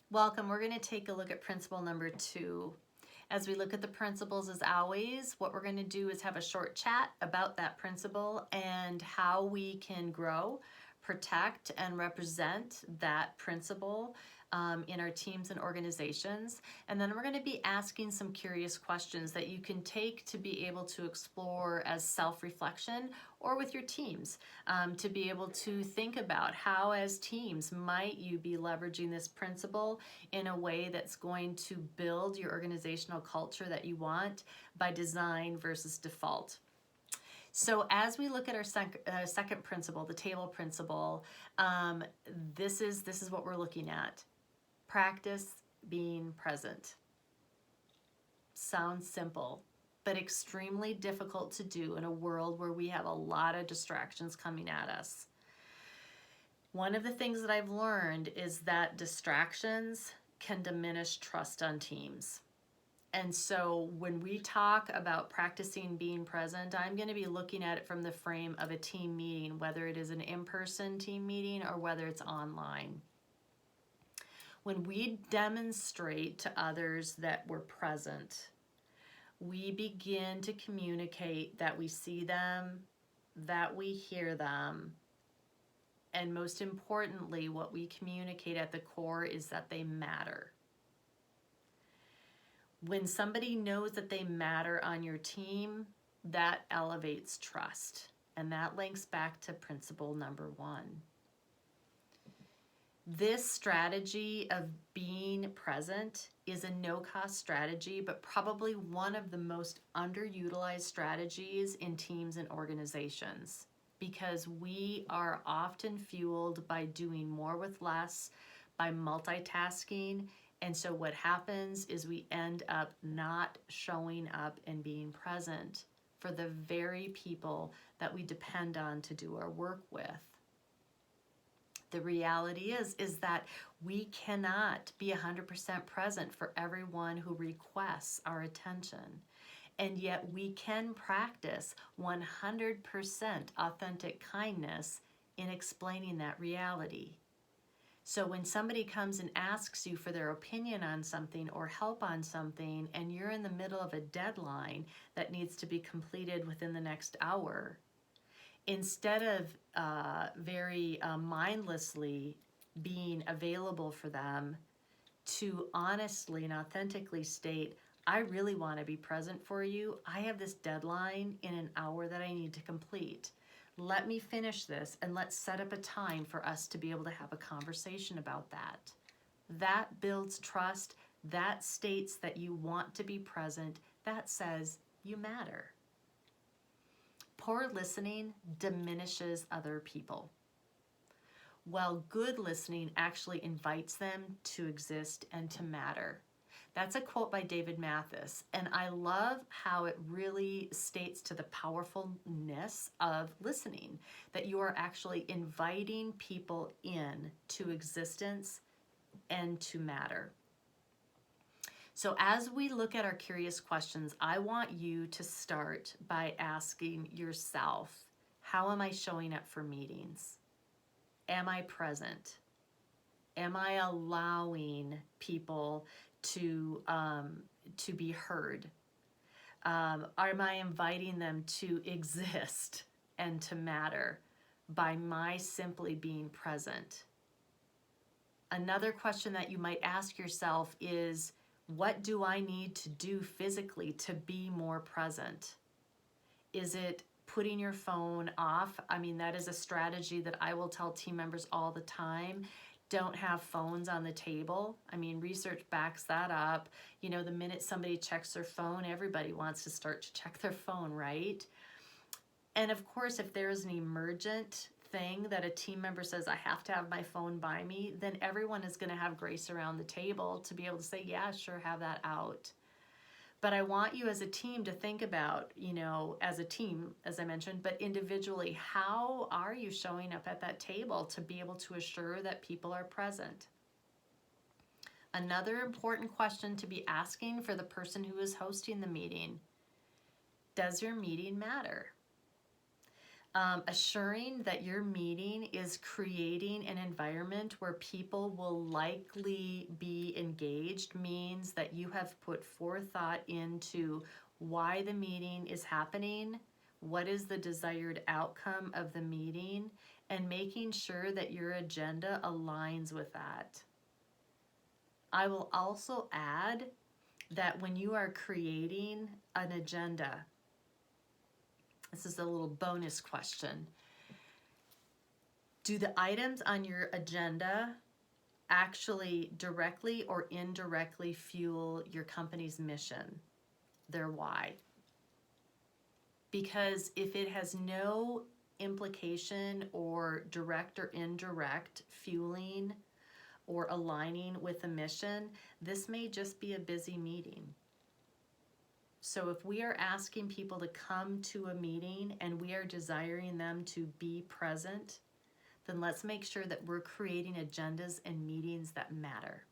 Welcome. We're going to take a look at principle number 2. As we look at the principles, as always, what we're going to do is have a short chat about that principle and how we can grow, protect, and represent that principle in our teams and organizations. And then we're going to be asking some curious questions that you can take to be able to explore as self-reflection or with your teams, to be able to think about how as teams might you be leveraging this principle in a way that's going to build your organizational culture that you want by design versus default. So as we look at our second principle, the table principle, this is what we're looking at. Practice being present. Sounds simple, but extremely difficult to do in a world where we have a lot of distractions coming at us. One of the things that I've learned is that distractions can diminish trust on teams. And so when we talk about practicing being present, I'm going to be looking at it from the frame of a team meeting, whether it is an in-person team meeting or whether it's online. When we demonstrate to others that we're present, we begin to communicate that we see them, that we hear them, and most importantly, what we communicate at the core is that they matter. When somebody knows that they matter on your team, that elevates trust. And that links back to principle number 1. This strategy of being present is a no-cost strategy, but probably one of the most underutilized strategies in teams and organizations, because we are often fueled by doing more with less, by multitasking, and so what happens is we end up not showing up and being present for the very people that we depend on to do our work with. The reality is that we cannot be 100% present for everyone who requests our attention. And yet we can practice 100% authentic kindness in explaining that reality. So when somebody comes and asks you for their opinion on something or help on something, and you're in the middle of a deadline that needs to be completed within the next hour, instead of very mindlessly being available for them, to honestly and authentically state, I really want to be present for you. I have this deadline in an hour that I need to complete. Let me finish this and let's set up a time for us to be able to have a conversation about that. That builds trust. That states that you want to be present. That says you matter. Poor listening diminishes other people, while good listening actually invites them to exist and to matter. That's a quote by David Mathis, and I love how it really states to the powerfulness of listening, that you are actually inviting people in to existence and to matter. So as we look at our curious questions, I want you to start by asking yourself, how am I showing up for meetings? Am I present? Am I allowing people to be heard? Am I inviting them to exist and to matter by my simply being present? Another question that you might ask yourself is, what do I need to do physically to be more present? Is it putting your phone off? I mean, that is a strategy that I will tell team members all the time. Don't have phones on the table. I mean, research backs that up. You know, the minute somebody checks their phone, everybody wants to start to check their phone, right? And of course, if there's an emergent thing that a team member says, I have to have my phone by me, then everyone is going to have grace around the table to be able to say, yeah, sure, have that out. But I want you as a team to think about, you know, as a team, as I mentioned, but individually, how are you showing up at that table to be able to assure that people are present? Another important question to be asking for the person who is hosting the meeting: does your meeting matter? Assuring that your meeting is creating an environment where people will likely be engaged means that you have put forethought into why the meeting is happening, what is the desired outcome of the meeting, and making sure that your agenda aligns with that. I will also add that when you are creating an agenda, this is a little bonus question. Do the items on your agenda actually directly or indirectly fuel your company's mission, their why? Because if it has no implication or direct or indirect fueling or aligning with the mission, this may just be a busy meeting. So if we are asking people to come to a meeting and we are desiring them to be present, then let's make sure that we're creating agendas and meetings that matter.